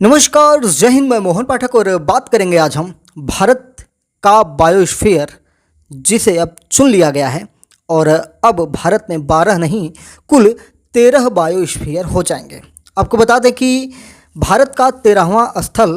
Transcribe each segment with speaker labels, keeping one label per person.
Speaker 1: नमस्कार, जय हिंद। मैं मोहन पाठक और बात करेंगे आज हम भारत का बायोस्फीयर, जिसे अब चुन लिया गया है और अब भारत में 12 नहीं कुल 13 बायोस्फीयर हो जाएंगे। आपको बता दें कि भारत का 13वां स्थल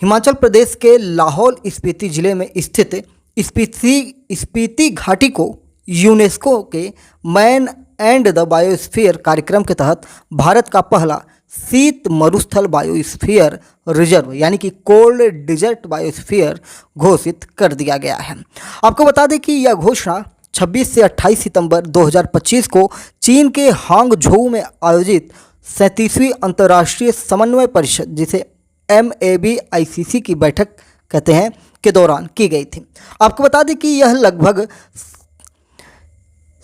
Speaker 1: हिमाचल प्रदेश के लाहौल स्पीति जिले में स्थित स्पीति घाटी को यूनेस्को के मैन एंड द बायोस्फीयर कार्यक्रम के तहत भारत का पहला शीत मरुस्थल बायोस्फीयर रिजर्व यानी कि कोल्ड डिजर्ट बायोस्फीयर घोषित कर दिया गया है। आपको बता दें कि यह घोषणा 26 से 28 सितंबर 2025 को चीन के हांगझोउ में आयोजित 37वीं अंतर्राष्ट्रीय समन्वय परिषद, जिसे MABICC की बैठक कहते हैं, के दौरान की गई थी। आपको बता दें कि यह लगभग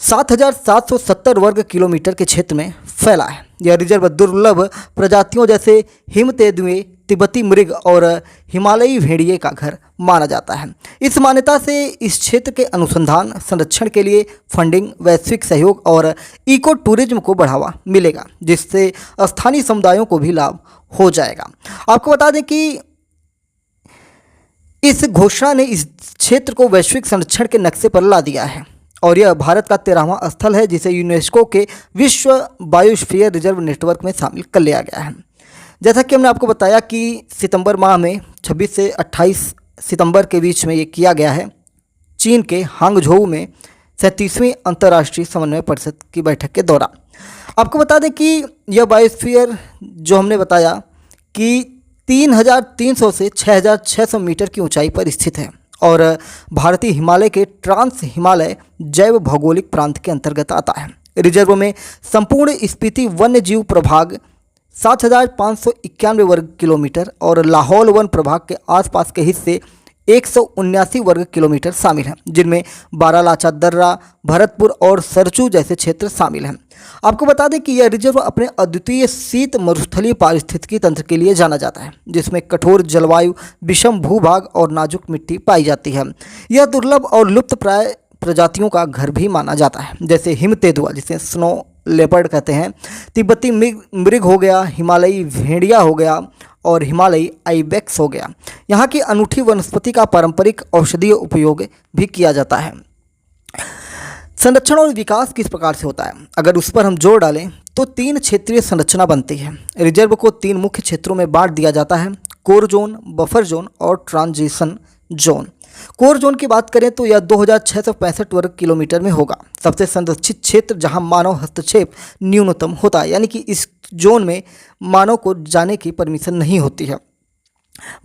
Speaker 1: 7,770 वर्ग किलोमीटर के क्षेत्र में फैला है। यह रिजर्व दुर्लभ प्रजातियों जैसे हिम तेंदुए, तिब्बती मृग और हिमालयी भेड़िए का घर माना जाता है। इस मान्यता से इस क्षेत्र के अनुसंधान संरक्षण के लिए फंडिंग, वैश्विक सहयोग और इको टूरिज्म को बढ़ावा मिलेगा, जिससे स्थानीय समुदायों को भी लाभ हो जाएगा। आपको बता दें कि इस घोषणा ने इस क्षेत्र को वैश्विक संरक्षण के नक्शे पर ला दिया है और यह भारत का 13वां स्थल है जिसे यूनेस्को के विश्व बायोस्फीयर रिजर्व नेटवर्क में शामिल कर लिया गया है। जैसा कि हमने आपको बताया कि सितंबर माह में 26 से 28 सितंबर के बीच में ये किया गया है, चीन के हांगझोउ में 37वीं अंतर्राष्ट्रीय समन्वय परिषद की बैठक के दौरान। आपको बता दें कि यह बायोस्फीयर जो हमने बताया कि 3,300 से 6,600 मीटर की ऊंचाई पर स्थित है और भारतीय हिमालय के ट्रांस हिमालय जैव भौगोलिक प्रांत के अंतर्गत आता है। रिजर्व में संपूर्ण स्पीति वन्य जीव प्रभाग 7,591 वर्ग किलोमीटर और लाहौल वन प्रभाग के आसपास के हिस्से 179 वर्ग किलोमीटर शामिल हैं, जिनमें बारालाचा दर्रा, भरतपुर और सरचू जैसे क्षेत्र शामिल हैं। आपको बता दें कि यह रिजर्व अपने अद्वितीय शीत मरुस्थलीय पारिस्थितिकी तंत्र के लिए जाना जाता है, जिसमें कठोर जलवायु, विषम भूभाग और नाजुक मिट्टी पाई जाती है। यह दुर्लभ और लुप्तप्राय प्रजातियों का घर भी माना जाता है, जैसे हिम तेंदुआ, जिसे स्नो लेपर्ड कहते हैं, तिब्बती मृग हो गया, हिमालयी भेड़िया हो गया और हिमालयी आइबेक्स हो गया। यहाँ की अनूठी वनस्पति का पारंपरिक औषधीय उपयोग भी किया जाता है। संरक्षण और विकास किस प्रकार से होता है, अगर उस पर हम जोर डालें तो 3 क्षेत्रीय संरचना बनती है। रिजर्व को 3 मुख्य क्षेत्रों में बांट दिया जाता है: कोर जोन, बफर जोन और ट्रांजिशन जोन। कोर जोन की बात करें तो यह 2,665 वर्ग किलोमीटर में होगा। सबसे संरक्षित क्षेत्र जहां मानव हस्तक्षेप न्यूनतम होता है, यानी कि इस जोन में मानव को जाने की परमिशन नहीं होती है।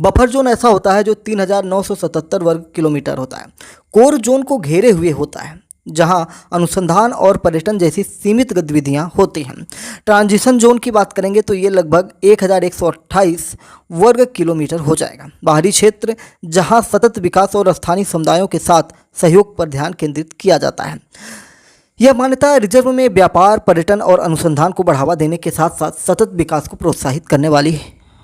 Speaker 1: बफर जोन ऐसा होता है जो 3,977 वर्ग किलोमीटर होता है। कोर जोन को घेरे हुए होता है, जहां अनुसंधान और पर्यटन जैसी सीमित गतिविधियां होती हैं। ट्रांजिशन जोन की बात करेंगे तो ये लगभग 1,128 वर्ग किलोमीटर हो जाएगा। बाहरी क्षेत्र जहां सतत विकास और स्थानीय समुदायों के साथ सहयोग पर ध्यान केंद्रित किया जाता है। यह मान्यता रिजर्व में व्यापार, पर्यटन और अनुसंधान को बढ़ावा देने के साथ साथ सतत विकास को प्रोत्साहित करने वाली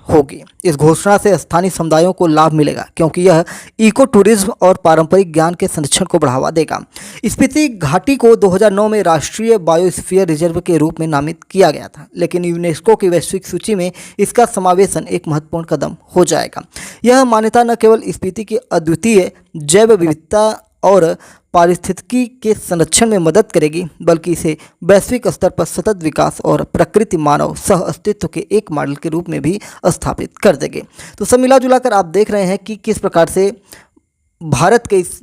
Speaker 1: होगी। इस घोषणा से स्थानीय समुदायों को लाभ मिलेगा, क्योंकि यह इको टूरिज्म और पारंपरिक ज्ञान के संरक्षण को बढ़ावा देगा। स्पीति घाटी को 2009 में राष्ट्रीय बायोस्फीयर रिजर्व के रूप में नामित किया गया था, लेकिन यूनेस्को की वैश्विक सूची में इसका समावेशन एक महत्वपूर्ण कदम हो जाएगा। यह मान्यता न केवल स्पीति की अद्वितीय जैव विविधता और पारिस्थितिकी के संरक्षण में मदद करेगी, बल्कि इसे वैश्विक स्तर पर सतत विकास और प्रकृति मानव सह अस्तित्व के एक मॉडल के रूप में भी स्थापित कर देंगे। तो सब मिला जुला कर आप देख रहे हैं कि किस प्रकार से भारत के इस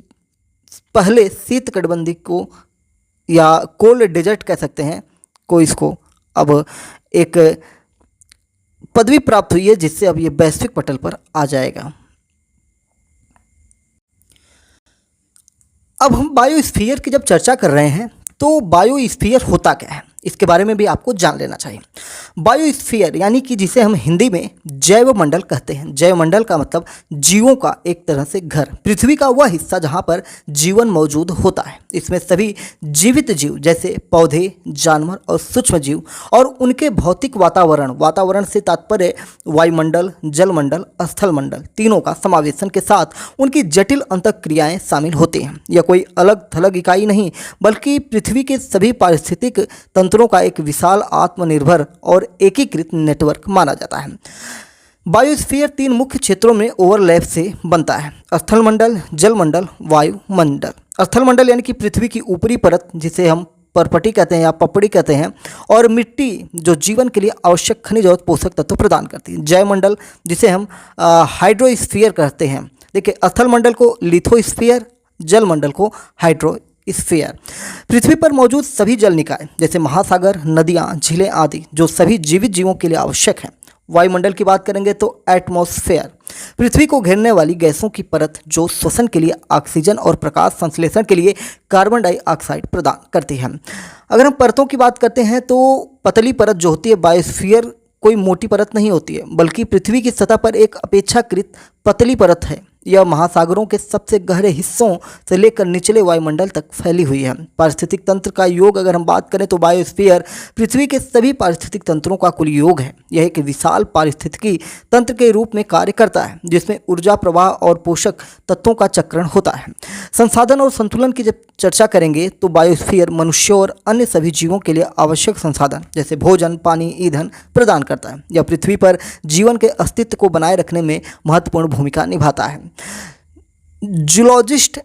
Speaker 1: पहले शीतकटिबंधी को, या कोल्ड डेजर्ट कह सकते हैं, को इसको अब एक पदवी प्राप्त हुई है, जिससे अब ये वैश्विक पटल पर आ जाएगा। अब हम बायोस्फीयर की जब चर्चा कर रहे हैं तो बायोस्फीयर होता क्या है, इसके बारे में भी आपको जान लेना चाहिए। बायोस्फीयर यानी कि जिसे हम हिंदी में जैवमंडल कहते हैं। जैवमंडल का मतलब जीवों का एक तरह से घर, पृथ्वी का वह हिस्सा जहां पर जीवन मौजूद होता है। इसमें सभी जीवित जीव जैसे पौधे, जानवर और सूक्ष्म जीव और उनके भौतिक वातावरण से तात्पर्य वायुमंडल, जलमंडल, स्थलमंडल तीनों का समावेशन के साथ उनकी जटिल अंतःक्रियाएं शामिल होती हैं। यह कोई अलग थलग इकाई नहीं, बल्कि पृथ्वी के सभी पारिस्थितिक तंत्रों का एक विशाल आत्मनिर्भर और एकीकृत नेटवर्क माना जाता है। बायोस्फीयर तीन मुख्य क्षेत्रों में ओवरलैप से बनता है: स्थल मंडल, जल मंडल, वायुमंडल। स्थल मंडल यानी कि पृथ्वी की ऊपरी परत, जिसे हम परपटी कहते हैं या पपड़ी कहते हैं, और मिट्टी जो जीवन के लिए आवश्यक खनिज और पोषक तत्व प्रदान करती है। जयमंडल, जिसे हम हाइड्रोस्फीयर कहते हैं। देखिए, स्थल मंडल को लिथोस्फीयर, जल मंडल को हाइड्रोस्फीयर। पृथ्वी पर मौजूद सभी जल निकाय जैसे महासागर, नदियाँ, झीलें आदि जो सभी जीवित जीवों के लिए आवश्यक हैं। वायुमंडल की बात करेंगे तो एटमॉस्फेयर, पृथ्वी को घेरने वाली गैसों की परत जो श्वसन के लिए ऑक्सीजन और प्रकाश संश्लेषण के लिए कार्बन डाइऑक्साइड प्रदान करती है। अगर हम परतों की बात करते हैं तो पतली परत जो होती है बायोस्फीयर कोई मोटी परत नहीं होती है, बल्कि पृथ्वी की सतह पर एक अपेक्षाकृत पतली परत है। यह महासागरों के सबसे गहरे हिस्सों से लेकर निचले वायुमंडल तक फैली हुई है। पारिस्थितिक तंत्र का योग अगर हम बात करें तो बायोस्फीयर पृथ्वी के सभी पारिस्थितिक तंत्रों का कुल योग है। यह एक विशाल पारिस्थितिकी तंत्र के रूप में कार्य करता है, जिसमें ऊर्जा प्रवाह और पोषक तत्वों का चक्रण होता है। संसाधन और संतुलन की जब चर्चा करेंगे तो बायोस्फीयर मनुष्यों और अन्य सभी जीवों के लिए आवश्यक संसाधन जैसे भोजन, पानी, ईंधन प्रदान करता है। यह पृथ्वी पर जीवन के अस्तित्व को बनाए रखने में महत्वपूर्ण भूमिका निभाता है। जूलॉजिस्ट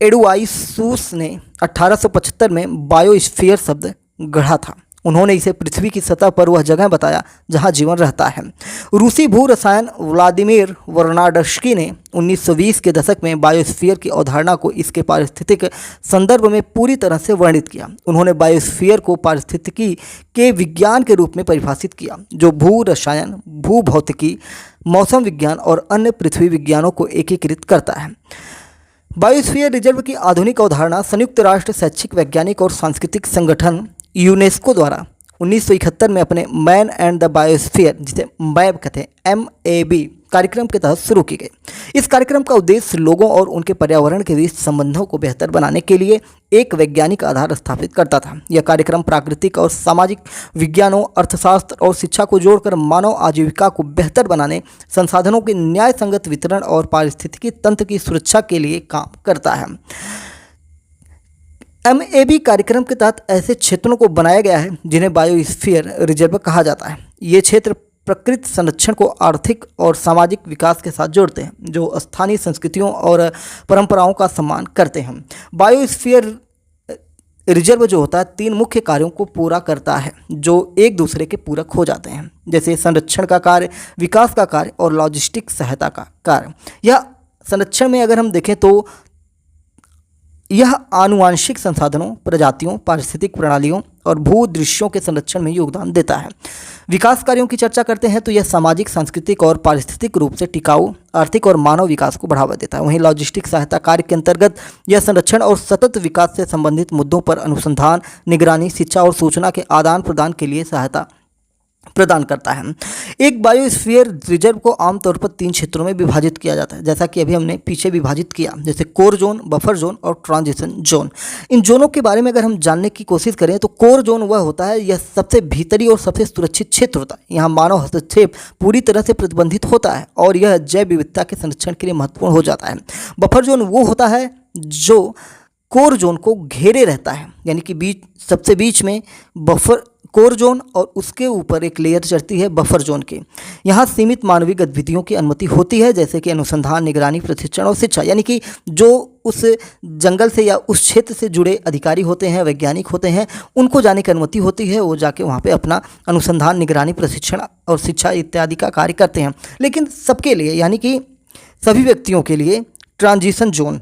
Speaker 1: एडुआई सूस ने 1875 में बायोस्फीयर शब्द गढ़ा था। उन्होंने इसे पृथ्वी की सतह पर वह जगह बताया जहां जीवन रहता है। रूसी भू रसायन व्लादिमीर वर्नाडस्की ने 1920 के दशक में बायोस्फीयर की अवधारणा को इसके पारिस्थितिक संदर्भ में पूरी तरह से वर्णित किया। उन्होंने बायोस्फीयर को पारिस्थितिकी के विज्ञान के रूप में परिभाषित किया, जो भू रसायन, भूभौतिकी, मौसम विज्ञान और अन्य पृथ्वी विज्ञानों को एकीकृत करता है। बायोस्फीयर रिजर्व की आधुनिक अवधारणा संयुक्त राष्ट्र शैक्षिक, वैज्ञानिक और सांस्कृतिक संगठन यूनेस्को द्वारा 1971 में अपने मैन एंड द बायोस्फीयर, जिसे मैब कहते हैं, MAB कार्यक्रम के तहत शुरू की गई। इस कार्यक्रम का उद्देश्य लोगों और उनके पर्यावरण के बीच संबंधों को बेहतर बनाने के लिए एक वैज्ञानिक आधार स्थापित करता था। यह कार्यक्रम प्राकृतिक और सामाजिक विज्ञानों, अर्थशास्त्र और शिक्षा को जोड़कर मानव आजीविका को बेहतर बनाने, संसाधनों के न्याय संगत वितरण और पारिस्थितिकी तंत्र की सुरक्षा के लिए काम करता है। MAB कार्यक्रम के तहत ऐसे क्षेत्रों को बनाया गया है जिन्हें बायोस्फीयर रिजर्व कहा जाता है। ये क्षेत्र प्रकृति संरक्षण को आर्थिक और सामाजिक विकास के साथ जोड़ते हैं, जो स्थानीय संस्कृतियों और परंपराओं का सम्मान करते हैं। बायोस्फीयर रिजर्व जो होता है तीन मुख्य कार्यों को पूरा करता है जो एक दूसरे के पूरक हो जाते हैं, जैसे संरक्षण का कार्य, विकास का कार्य और लॉजिस्टिक सहायता का कार्य। यह संरक्षण में अगर हम देखें तो यह आनुवांशिक संसाधनों, प्रजातियों, पारिस्थितिक प्रणालियों और भूदृश्यों के संरक्षण में योगदान देता है। विकास कार्यों की चर्चा करते हैं तो यह सामाजिक, सांस्कृतिक और पारिस्थितिक रूप से टिकाऊ, आर्थिक और मानव विकास को बढ़ावा देता है। वहीं लॉजिस्टिक सहायता कार्य के अंतर्गत यह संरक्षण और सतत विकास से संबंधित मुद्दों पर अनुसंधान, निगरानी, शिक्षा और सूचना के आदान प्रदान के लिए सहायता प्रदान करता है। एक बायोस्फीयर रिजर्व को आमतौर पर तीन क्षेत्रों में विभाजित किया जाता है, जैसा कि अभी हमने पीछे विभाजित किया, जैसे कोर जोन, बफर जोन और ट्रांजिशन जोन। इन जोनों के बारे में अगर हम जानने की कोशिश करें तो कोर जोन वह होता है, यह सबसे भीतरी और सबसे सुरक्षित क्षेत्र होता है। यहाँ मानव हस्तक्षेप पूरी तरह से प्रतिबंधित होता है और यह जैव विविधता के संरक्षण के लिए महत्वपूर्ण हो जाता है। बफर जोन वो होता है जो कोर जोन को घेरे रहता है, यानी कि सबसे बीच में बफर कोर जोन और उसके ऊपर एक लेयर चढ़ती है बफर जोन की। यहाँ सीमित मानवीय गतिविधियों की अनुमति होती है, जैसे कि अनुसंधान, निगरानी, प्रशिक्षण और शिक्षा, यानी कि जो उस जंगल से या उस क्षेत्र से जुड़े अधिकारी होते हैं, वैज्ञानिक होते हैं, उनको जाने की अनुमति होती है। वो जाके वहाँ पे अपना अनुसंधान, निगरानी, प्रशिक्षण और शिक्षा इत्यादि का कार्य करते हैं। लेकिन सबके लिए, यानी कि सभी व्यक्तियों के लिए ट्रांजिशन जोन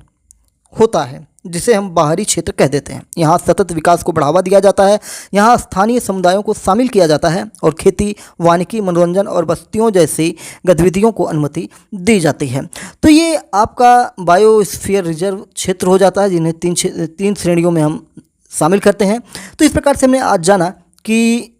Speaker 1: होता है, जिसे हम बाहरी क्षेत्र कह देते हैं। यहाँ सतत विकास को बढ़ावा दिया जाता है। यहाँ स्थानीय समुदायों को शामिल किया जाता है और खेती, वानिकी, मनोरंजन और बस्तियों जैसी गतिविधियों को अनुमति दी जाती है। तो ये आपका बायोस्फीयर रिजर्व क्षेत्र हो जाता है, जिन्हें तीन श्रेणियों में हम शामिल करते हैं। तो इस प्रकार से हमने आज जाना कि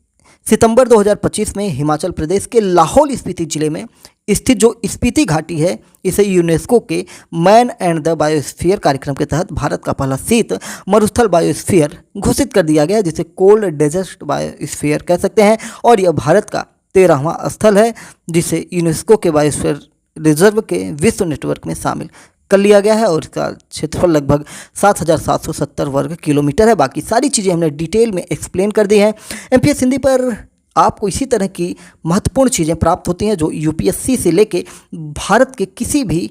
Speaker 1: सितंबर 2025 में हिमाचल प्रदेश के लाहौल स्पीति जिले में स्थित जो स्पीति घाटी है, इसे यूनेस्को के मैन एंड द बायोस्फीयर कार्यक्रम के तहत भारत का पहला शीत मरुस्थल बायोस्फीयर घोषित कर दिया गया, जिसे कोल्ड डेजर्ट बायोस्फीयर कह सकते हैं। और यह भारत का 13वां स्थल है जिसे यूनेस्को के बायोस्फीयर रिजर्व के विश्व नेटवर्क में शामिल कर लिया गया है और इसका क्षेत्रफल लगभग 7,770 वर्ग किलोमीटर है। बाकी सारी चीज़ें हमने डिटेल में एक्सप्लेन कर दी हैं। MPS हिंदी पर आपको इसी तरह की महत्वपूर्ण चीज़ें प्राप्त होती हैं जो यूपीएससी से लेके भारत के किसी भी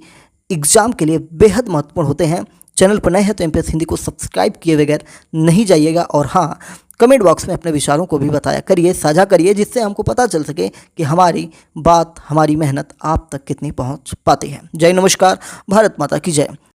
Speaker 1: एग्ज़ाम के लिए बेहद महत्वपूर्ण होते हैं। चैनल पर नए हैं तो एमपीएस हिंदी को सब्सक्राइब किए बगैर नहीं जाइएगा। और हाँ, कमेंट बॉक्स में अपने विचारों को भी बताया करिए, साझा करिए, जिससे हमको पता चल सके कि हमारी बात, हमारी मेहनत आप तक कितनी पहुंच पाती है। जय नमस्कार, भारत माता की जय।